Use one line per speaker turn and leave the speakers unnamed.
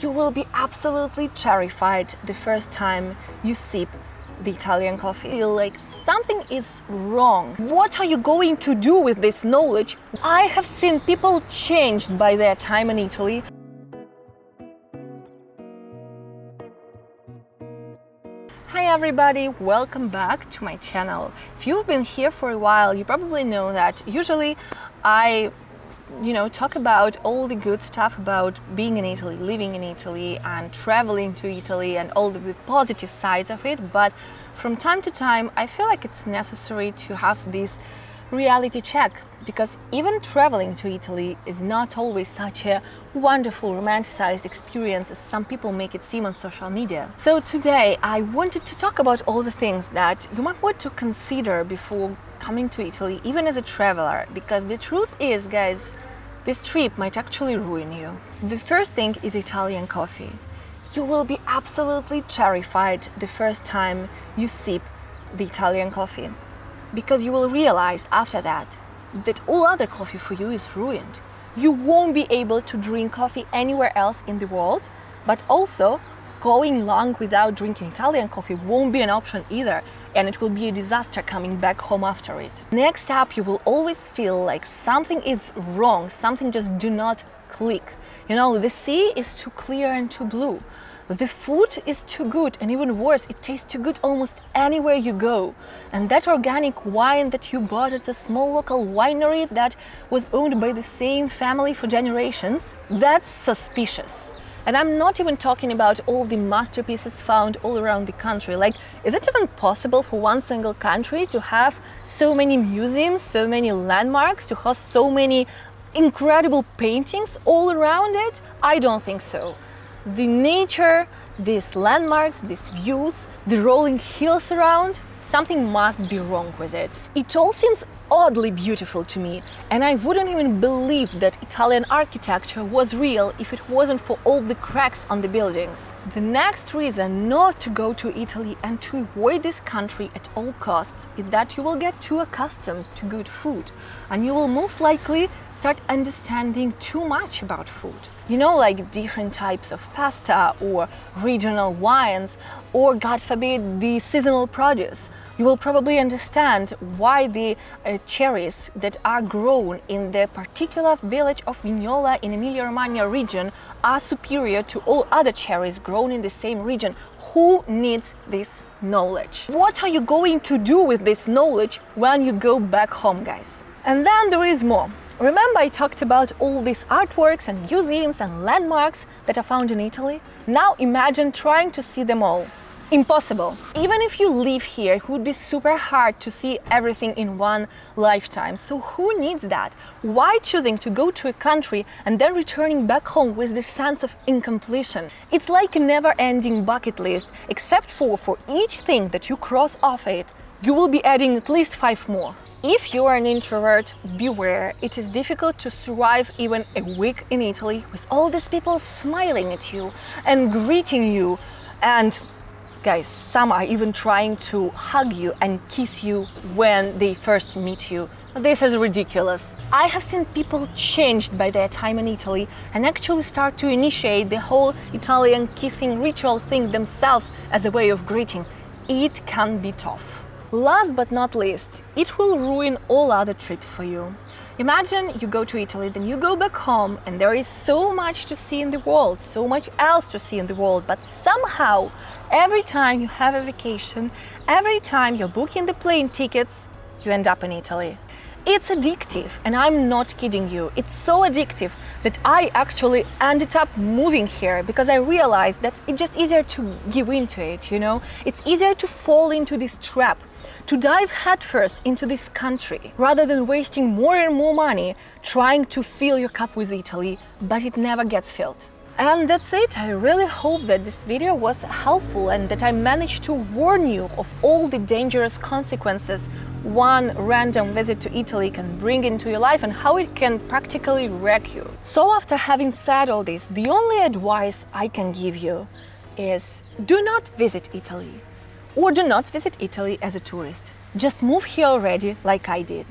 You will be absolutely terrified the first time you sip the Italian coffee. Feel like something is wrong. What are you going to do with this knowledge? I have seen people changed by their time in Italy. Hi everybody, welcome back to my channel. If you've been here for a while, you probably know that usually I talk about all the good stuff about being in Italy, living in Italy and traveling to Italy and all the positive sides of it. But from time to time, I feel like it's necessary to have this reality check, because even traveling to Italy is not always such a wonderful, romanticized experience as some people make it seem on social media. So today I wanted to talk about all the things that you might want to consider before coming to Italy, even as a traveler, because the truth is, guys, this trip might actually ruin you. The first thing is Italian coffee. You will be absolutely terrified the first time you sip the Italian coffee, because you will realize after that all other coffee for you is ruined. You won't be able to drink coffee anywhere else in the world, but also going long without drinking Italian coffee won't be an option either, and it will be a disaster coming back home after it. Next up, you will always feel like something is wrong, something just do not click. The sea is too clear and too blue. The food is too good, and even worse, it tastes too good almost anywhere you go. And that organic wine that you bought at a small local winery that was owned by the same family for generations, that's suspicious. And I'm not even talking about all the masterpieces found all around the country. Like, is it even possible for one single country to have so many museums, so many landmarks, to host so many incredible paintings all around it? I don't think so. The nature, these landmarks, these views, the rolling hills around, something must be wrong with it. It all seems oddly beautiful to me, and I wouldn't even believe that Italian architecture was real if it wasn't for all the cracks on the buildings. The next reason not to go to Italy and to avoid this country at all costs is that you will get too accustomed to good food, and you will most likely start understanding too much about food. Like different types of pasta or regional wines, or God forbid, the seasonal produce. You will probably understand why the cherries that are grown in the particular village of Vignola in Emilia-Romagna region are superior to all other cherries grown in the same region. Who needs this knowledge? What are you going to do with this knowledge when you go back home, guys? And then there is more. Remember I talked about all these artworks and museums and landmarks that are found in Italy? Now imagine trying to see them all. Impossible. Even if you live here, it would be super hard to see everything in one lifetime. So who needs that? Why choosing to go to a country and then returning back home with this sense of incompletion? It's like a never-ending bucket list, except for each thing that you cross off it, you will be adding at least 5 more. If you are an introvert, beware. It is difficult to survive even a week in Italy with all these people smiling at you and greeting you, and guys, some are even trying to hug you and kiss you when they first meet you. This is ridiculous. I have seen people changed by their time in Italy and actually start to initiate the whole Italian kissing ritual thing themselves as a way of greeting. It can be tough. Last but not least, it will ruin all other trips for you. Imagine you go to Italy, then you go back home, and there is so much to see in the world, so much else to see in the world, but somehow, every time you have a vacation, every time you're booking the plane tickets, you end up in Italy. It's addictive, and I'm not kidding you. It's so addictive that I actually ended up moving here because I realized that it's just easier to give into it, It's easier to fall into this trap, to dive headfirst into this country, rather than wasting more and more money trying to fill your cup with Italy, but it never gets filled. And that's it. I really hope that this video was helpful and that I managed to warn you of all the dangerous consequences one random visit to Italy can bring into your life and how it can practically wreck you. So after having said all this, the only advice I can give you is do not visit Italy, or do not visit Italy as a tourist. Just move here already like I did.